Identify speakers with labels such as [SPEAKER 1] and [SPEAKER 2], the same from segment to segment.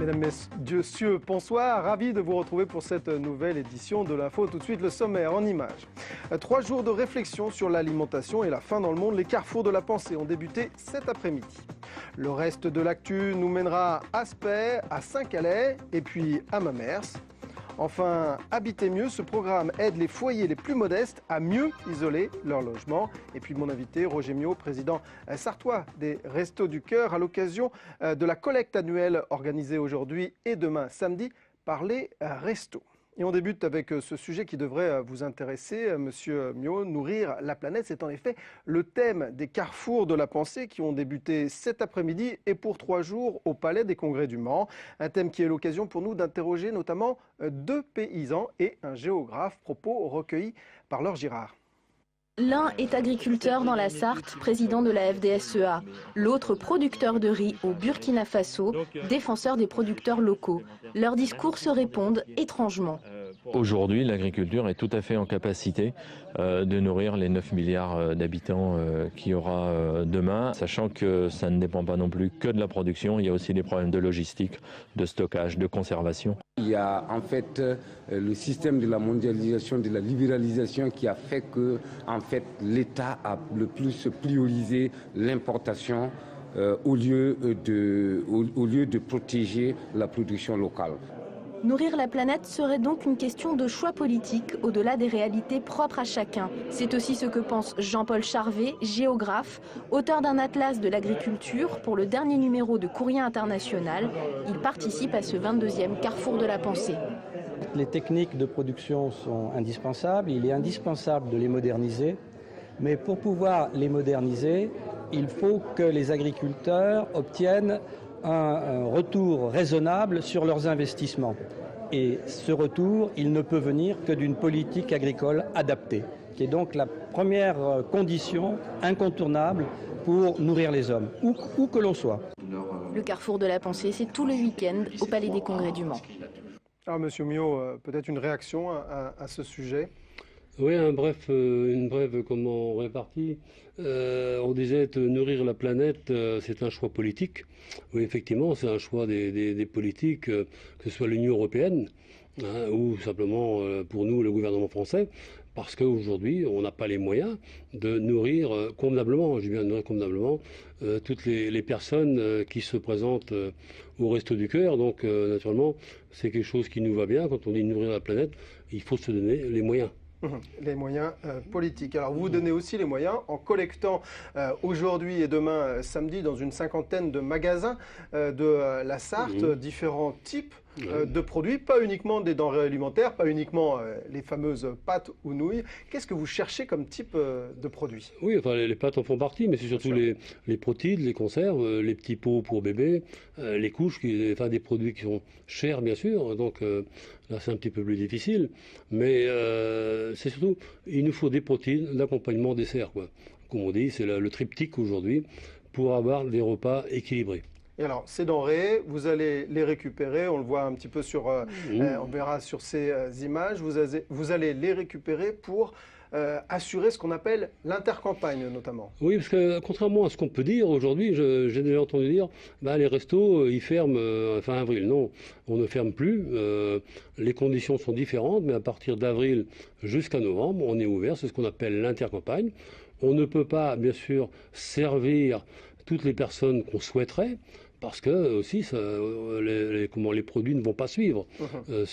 [SPEAKER 1] Mesdames, Messieurs, bonsoir. Ravi de vous retrouver pour cette nouvelle édition de l'Info. Tout de suite, le sommaire en images. 3 jours de réflexion sur l'alimentation et la faim dans le monde. Les carrefours de la pensée ont débuté cet après-midi. Le reste de l'actu nous mènera à Spey, à Saint-Calais et puis à Mamers. Enfin, Habiter mieux, ce programme aide les foyers les plus modestes à mieux isoler leur logement. Et puis mon invité, Roger Miot, président sartois des Restos du Cœur, à l'occasion de la collecte annuelle organisée aujourd'hui et demain samedi par les Restos. Et on débute avec ce sujet qui devrait vous intéresser, Monsieur Miot. Nourrir la planète, c'est en effet le thème des carrefours de la pensée qui ont débuté cet après-midi et pour 3 jours au Palais des Congrès du Mans. Un thème qui est l'occasion pour nous d'interroger notamment 2 paysans et un géographe, propos recueillis par Laure Girard.
[SPEAKER 2] L'un est agriculteur dans la Sarthe, président de la FDSEA. L'autre producteur de riz au Burkina Faso, défenseur des producteurs locaux. Leurs discours se répondent étrangement.
[SPEAKER 3] Aujourd'hui, l'agriculture est tout à fait en capacité de nourrir les 9 milliards d'habitants qu'il y aura demain, sachant que ça ne dépend pas non plus que de la production, il y a aussi des problèmes de logistique, de stockage, de conservation.
[SPEAKER 4] Il y a en fait le système de la mondialisation, de la libéralisation qui a fait que l'État a le plus priorisé l'importation au lieu de protéger la production locale.
[SPEAKER 2] Nourrir la planète serait donc une question de choix politique au-delà des réalités propres à chacun. C'est aussi ce que pense Jean-Paul Charvet, géographe, auteur d'un atlas de l'agriculture pour le dernier numéro de Courrier International. Il participe à ce 22e carrefour de la pensée.
[SPEAKER 5] Les techniques de production sont indispensables, il est indispensable de les moderniser, mais pour pouvoir les moderniser, il faut que les agriculteurs obtiennent un retour raisonnable sur leurs investissements. Et ce retour, il ne peut venir que d'une politique agricole adaptée, qui est donc la première condition incontournable pour nourrir les hommes, où que l'on soit.
[SPEAKER 2] Le carrefour de la pensée, c'est tout le week-end au Palais des Congrès du Mans.
[SPEAKER 1] Alors, Monsieur Miot, peut-être une réaction à ce sujet?
[SPEAKER 6] Oui, une brève répartie. On disait nourrir la planète, c'est un choix politique. Oui, effectivement, c'est un choix des politiques, que ce soit l'Union européenne ou simplement pour nous le gouvernement français, parce qu'aujourd'hui, on n'a pas les moyens de nourrir convenablement, je dis bien nourrir convenablement, toutes les personnes qui se présentent au Resto du Cœur. Donc, naturellement, c'est quelque chose qui nous va bien. Quand on dit nourrir la planète, il faut se donner les moyens.
[SPEAKER 1] Les moyens politiques. Alors vous donnez aussi les moyens en collectant aujourd'hui et demain samedi dans une 50aine de magasins de la Sarthe, différents types de produits, pas uniquement des denrées alimentaires, pas uniquement les fameuses pâtes ou nouilles. Qu'est-ce que vous cherchez comme type de produits?
[SPEAKER 6] Oui, enfin les pâtes en font partie, mais c'est surtout les protides, les conserves, les petits pots pour bébés, les couches, des produits qui sont chers bien sûr, donc là c'est un petit peu plus difficile, mais c'est surtout, il nous faut des protéines, l'accompagnement dessert, quoi. Comme on dit, c'est le triptyque aujourd'hui pour avoir des repas équilibrés.
[SPEAKER 1] Et alors, ces denrées, vous allez les récupérer, on le voit un petit peu on verra sur ces images, vous allez les récupérer pour assurer ce qu'on appelle l'intercampagne notamment.
[SPEAKER 6] Oui, parce que contrairement à ce qu'on peut dire aujourd'hui, j'ai déjà entendu dire, les restos, ils ferment fin avril. Non, on ne ferme plus. Les conditions sont différentes, mais à partir d'avril jusqu'à novembre, on est ouvert. C'est ce qu'on appelle l'intercampagne. On ne peut pas, bien sûr, servir toutes les personnes qu'on souhaiterait, parce que aussi les produits ne vont pas suivre.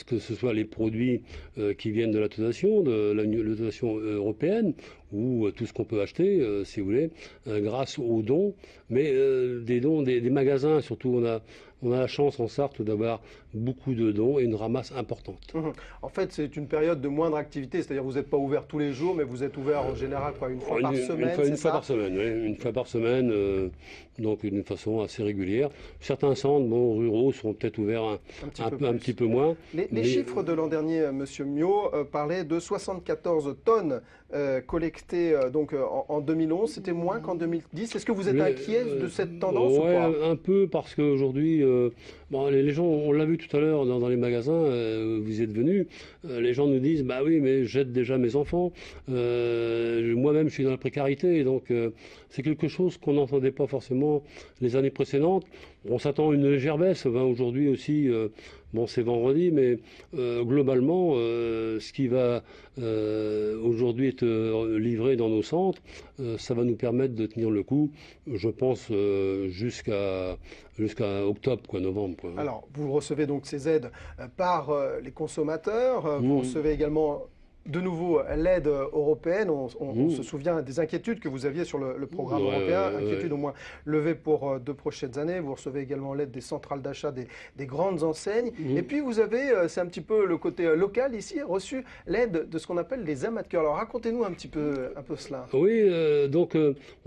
[SPEAKER 6] Que ce soit les produits qui viennent de la dotation, de la dotation européenne, ou tout ce qu'on peut acheter, si vous voulez, grâce aux dons, mais des dons des magasins, surtout on a la chance en Sarthe d'avoir beaucoup de dons et une ramasse importante.
[SPEAKER 1] En fait, c'est une période de moindre activité, c'est-à-dire que vous n'êtes pas ouvert tous les jours, mais vous êtes ouvert en général une fois par semaine.
[SPEAKER 6] Une fois par semaine, oui. Une fois par semaine, donc d'une façon assez régulière. Certains centres ruraux sont peut-être ouverts un petit peu moins.
[SPEAKER 1] Les chiffres de l'an dernier, Monsieur Miot, parlaient de 74 tonnes collectées acté en 2011. C'était moins qu'en 2010. Est-ce que vous êtes inquiet de cette tendance ou pas?
[SPEAKER 6] Un peu, parce qu'aujourd'hui, les gens, on l'a vu tout à l'heure dans les magasins, vous êtes venus, les gens nous disent, bah oui, mais j'aide déjà mes enfants, moi-même je suis dans la précarité, donc c'est quelque chose qu'on n'entendait pas forcément les années précédentes. On s'attend à une légère baisse, aujourd'hui aussi, c'est vendredi, mais globalement, ce qui va aujourd'hui être livré dans nos centres, ça va nous permettre de tenir le coup, je pense, jusqu'à octobre, novembre.
[SPEAKER 1] Alors, vous recevez donc ces aides par les consommateurs, vous recevez également de nouveau l'aide européenne. On se souvient des inquiétudes que vous aviez sur le programme européen, inquiétudes au moins levées pour 2 prochaines années. Vous recevez également l'aide des centrales d'achat des grandes enseignes. Et puis vous avez, c'est un petit peu le côté local ici, reçu l'aide de ce qu'on appelle les amas de cœur. Alors racontez-nous un peu cela.
[SPEAKER 6] Oui, donc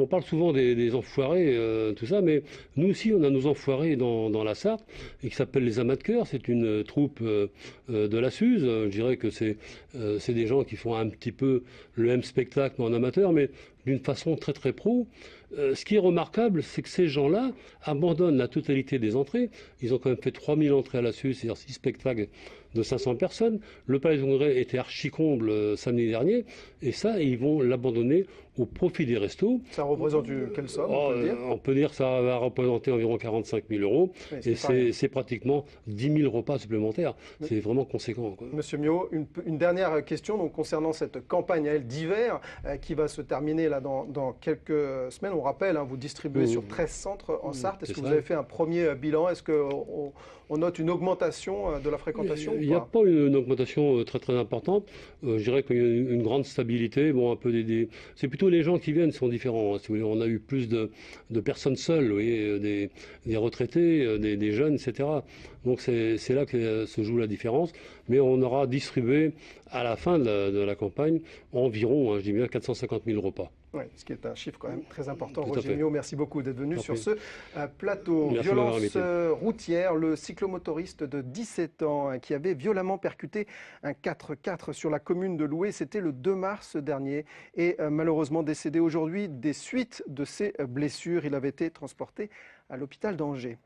[SPEAKER 6] on parle souvent des enfoirés, tout ça, mais nous aussi on a nos enfoirés dans la Sarthe, et qui s'appellent les amas de cœur. C'est une troupe de la Suze. Je dirais que c'est des gens qui font un petit peu le même spectacle mais en amateur, mais d'une façon très très pro. Ce qui est remarquable, c'est que ces gens-là abandonnent la totalité des entrées. Ils ont quand même fait 3000 entrées à la Suze, c'est-à-dire 6 spectacles de 500 personnes. Le Palais des Congrès était archi-comble samedi dernier, et ça, ils vont l'abandonner au profit des restos.
[SPEAKER 1] Ça représente quelle somme,
[SPEAKER 6] on peut dire que ça va représenter environ 45 000 €, et c'est pratiquement 10 000 repas supplémentaires. C'est vraiment conséquent, quoi.
[SPEAKER 1] Monsieur Miot, une dernière question donc, concernant cette campagne d'hiver qui va se terminer là, dans quelques semaines. On rappelle, vous distribuez sur 13 centres en Sarthe. Est-ce que vous avez fait un premier bilan? Est-ce qu'on note une augmentation de la fréquentation?
[SPEAKER 6] Il n'y a pas une augmentation très très importante. Je dirais qu'il y a une grande stabilité. Un peu c'est plutôt les gens qui viennent sont différents. Si vous voulez, on a eu plus de personnes seules, vous voyez, des retraités, des jeunes, etc. Donc c'est là que se joue la différence. Mais on aura distribué à la fin de la campagne environ, je dis bien, 450 000 repas.
[SPEAKER 1] Oui, ce qui est un chiffre quand même très important. Roger Miot, merci beaucoup d'être venu sur ce plateau.
[SPEAKER 6] Merci.
[SPEAKER 1] Violence routière, le cyclomotoriste de 17 ans qui avait violemment percuté un 4x4 sur la commune de Loué, c'était le 2 mars dernier et malheureusement décédé aujourd'hui des suites de ses blessures. Il avait été transporté à l'hôpital d'Angers.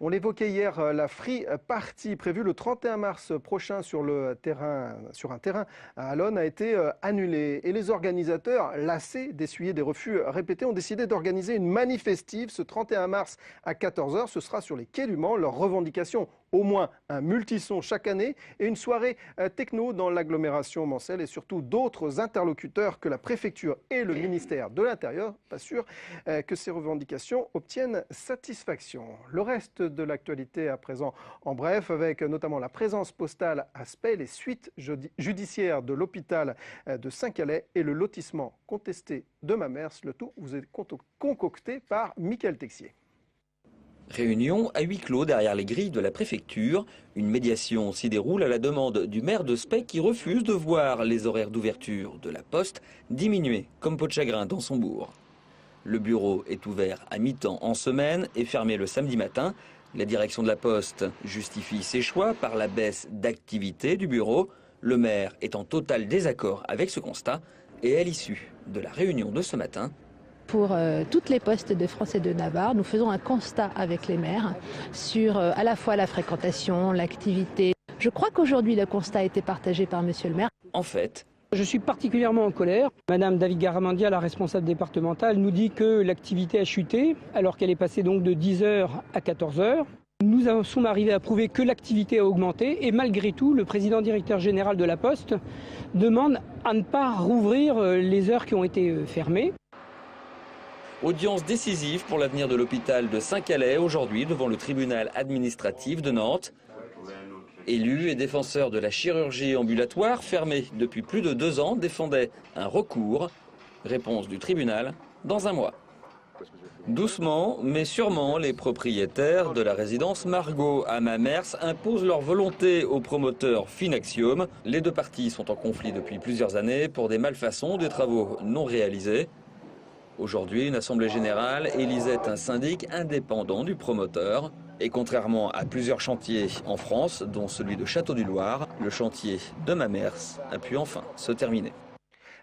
[SPEAKER 1] On l'évoquait hier, la Free Party prévue le 31 mars prochain sur un terrain à Allonne a été annulée. Et les organisateurs, lassés d'essuyer des refus répétés, ont décidé d'organiser une manifestive ce 31 mars à 14 h. Ce sera sur les quais du Mans. Leur revendication, au moins un multison chaque année et une soirée techno dans l'agglomération mancelle et surtout d'autres interlocuteurs que la préfecture et le ministère de l'Intérieur. Pas sûr que ces revendications obtiennent satisfaction. Le reste de l'actualité à présent en bref, avec notamment la présence postale à Spey, les suites judiciaires de l'hôpital de Saint-Calais et le lotissement contesté de Mamers. Le tout vous est concocté par Mickaël Texier.
[SPEAKER 7] Réunion à huis clos derrière les grilles de la préfecture. Une médiation s'y déroule à la demande du maire de Spey qui refuse de voir les horaires d'ouverture de la Poste diminuer comme peau de chagrin dans son bourg. Le bureau est ouvert à mi-temps en semaine et fermé le samedi matin. La direction de la Poste justifie ses choix par la baisse d'activité du bureau. Le maire est en total désaccord avec ce constat et à l'issue de la réunion de ce matin,
[SPEAKER 8] pour toutes les postes de France et de Navarre, nous faisons un constat avec les maires sur à la fois la fréquentation, l'activité. Je crois qu'aujourd'hui, le constat a été partagé par monsieur le maire.
[SPEAKER 7] En fait,
[SPEAKER 9] je suis particulièrement en colère. Madame David Garamandia, la responsable départementale, nous dit que l'activité a chuté alors qu'elle est passée donc de 10 h à 14 h. Nous sommes arrivés à prouver que l'activité a augmenté et malgré tout, le président directeur général de la Poste demande à ne pas rouvrir les heures qui ont été fermées.
[SPEAKER 7] audience décisive pour l'avenir de l'hôpital de Saint-Calais aujourd'hui devant le tribunal administratif de Nantes. Élus et défenseurs de la chirurgie ambulatoire, fermée depuis plus de 2 ans, défendaient un recours. Réponse du tribunal dans un mois. Doucement, mais sûrement, les propriétaires de la résidence Margot à Mamers imposent leur volonté au promoteur Finaxium. Les deux parties sont en conflit depuis plusieurs années pour des malfaçons, des travaux non réalisés. Aujourd'hui, une assemblée générale élisait un syndic indépendant du promoteur. Et contrairement à plusieurs chantiers en France, dont celui de Château-du-Loir, le chantier de Mamers a pu enfin se terminer.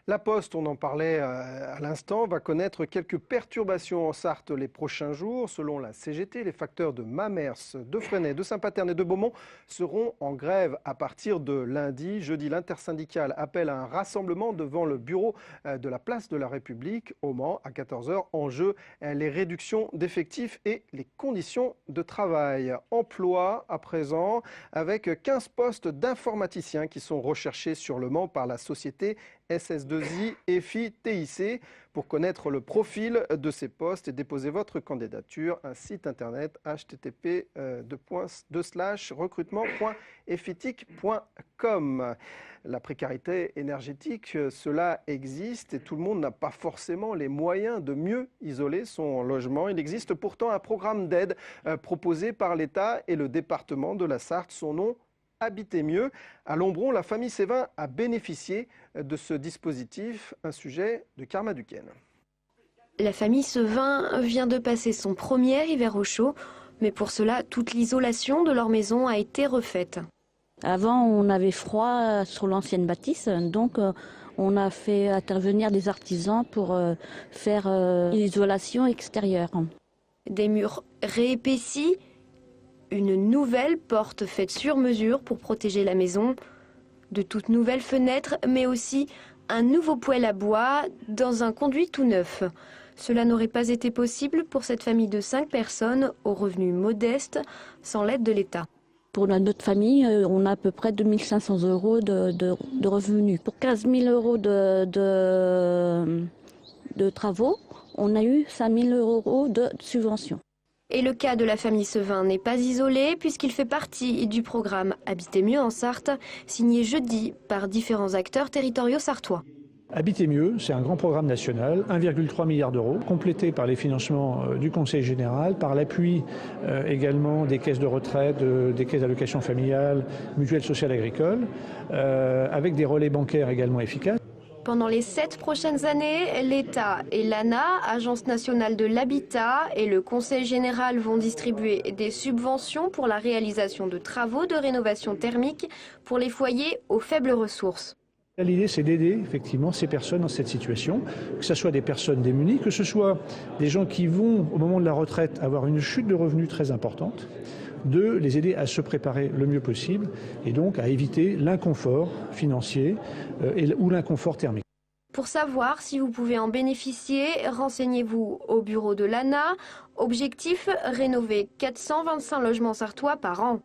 [SPEAKER 1] La Poste, on en parlait à l'instant, va connaître quelques perturbations en Sarthe les prochains jours. Selon la CGT, les facteurs de Mamers, de Fresnay, de Saint-Paterne et de Beaumont seront en grève à partir de lundi. Jeudi, l'intersyndicale appelle à un rassemblement devant le bureau de la place de la République au Mans à 14h. En jeu, les réductions d'effectifs et les conditions de travail. Emploi à présent, avec 15 postes d'informaticiens qui sont recherchés sur le Mans par la société SS2I EFI TIC. Pour connaître le profil de ces postes et déposer votre candidature, un site internet http://recrutement.efitic.com. La précarité énergétique, cela existe et tout le monde n'a pas forcément les moyens de mieux isoler son logement. Il existe pourtant un programme d'aide proposé par l'État et le département de la Sarthe. Son nom, Habiter mieux. À Lombron, la famille Sévin a bénéficié de ce dispositif, un sujet de Karma Duquesne.
[SPEAKER 2] La famille Sévin vient de passer son premier hiver au chaud, mais pour cela, toute l'isolation de leur maison a été refaite.
[SPEAKER 10] Avant, on avait froid sur l'ancienne bâtisse, donc on a fait intervenir des artisans pour faire l'isolation extérieure.
[SPEAKER 2] Des murs réépaissis, une nouvelle porte faite sur mesure pour protéger la maison, de toutes nouvelles fenêtres, mais aussi un nouveau poêle à bois dans un conduit tout neuf. Cela n'aurait pas été possible pour cette famille de 5 personnes aux revenus modestes sans l'aide de l'État.
[SPEAKER 10] Pour notre famille, on a à peu près 2 500 € de revenus. Pour 15 000 € de travaux, on a eu 5 000 € de subventions.
[SPEAKER 2] Et le cas de la famille Sévin n'est pas isolé puisqu'il fait partie du programme Habiter mieux en Sarthe, signé jeudi par différents acteurs territoriaux sartois.
[SPEAKER 11] Habiter mieux, c'est un grand programme national, 1,3 milliard d'euros, complété par les financements du Conseil général, par l'appui également des caisses de retraite, des caisses d'allocation familiale, mutuelles sociales agricoles, avec des relais bancaires également efficaces.
[SPEAKER 2] Pendant les 7 prochaines années, l'État et l'ANA, Agence nationale de l'habitat, et le Conseil général vont distribuer des subventions pour la réalisation de travaux de rénovation thermique pour les foyers aux faibles ressources.
[SPEAKER 11] L'idée, c'est d'aider effectivement ces personnes dans cette situation, que ce soit des personnes démunies, que ce soit des gens qui vont, au moment de la retraite, avoir une chute de revenus très importante, de les aider à se préparer le mieux possible et donc à éviter l'inconfort financier ou l'inconfort thermique.
[SPEAKER 2] Pour savoir si vous pouvez en bénéficier, renseignez-vous au bureau de l'ANA. Objectif, rénover 425 logements sartois par an.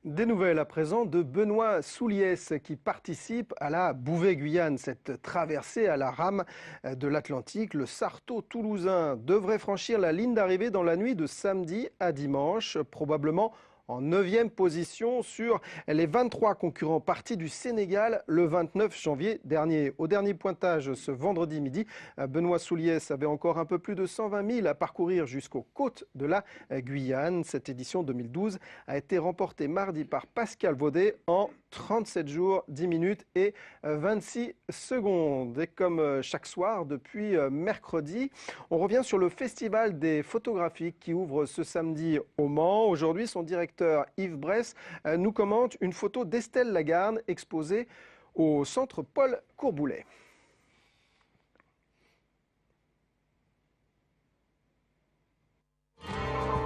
[SPEAKER 1] Des nouvelles à présent de Benoît Souliès qui participe à la Bouvet-Guyane, cette traversée à la rame de l'Atlantique. Le Sarto-Toulousain devrait franchir la ligne d'arrivée dans la nuit de samedi à dimanche, probablement en 9e position sur les 23 concurrents partis du Sénégal le 29 janvier dernier. Au dernier pointage ce vendredi midi, Benoît Souliès avait encore un peu plus de 120 000 à parcourir jusqu'aux côtes de la Guyane. Cette édition 2012 a été remportée mardi par Pascal Vaudet en 37 jours, 10 minutes et 26 secondes. Et comme chaque soir depuis mercredi, on revient sur le Festival des photographies qui ouvre ce samedi au Mans. Aujourd'hui, son directeur Yves Bress nous commente une photo d'Estelle Lagarde exposée au centre Paul Courboulet.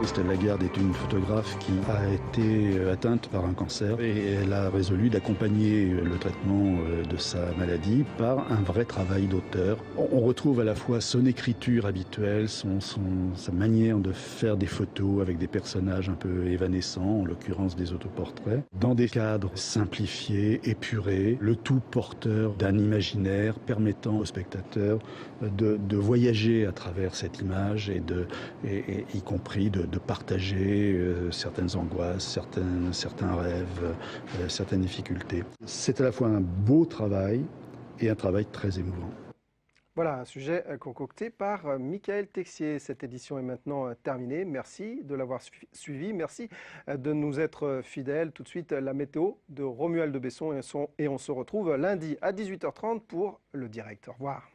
[SPEAKER 12] Estelle Lagarde est une photographe qui a été atteinte par un cancer et elle a résolu d'accompagner le traitement de sa maladie par un vrai travail d'auteur. On retrouve à la fois son écriture habituelle, sa manière de faire des photos avec des personnages un peu évanescents, en l'occurrence des autoportraits, dans des cadres simplifiés, épurés, le tout porteur d'un imaginaire permettant au spectateur de voyager à travers cette image et y compris de partager certaines angoisses, certains rêves, certaines difficultés. C'est à la fois un beau travail et un travail très émouvant.
[SPEAKER 1] Voilà, un sujet concocté par Michael Texier. Cette édition est maintenant terminée. Merci de l'avoir suivi. Merci de nous être fidèles. Tout de suite, la météo de Romuald de Besson et on se retrouve lundi à 18h30 pour le direct. Au revoir.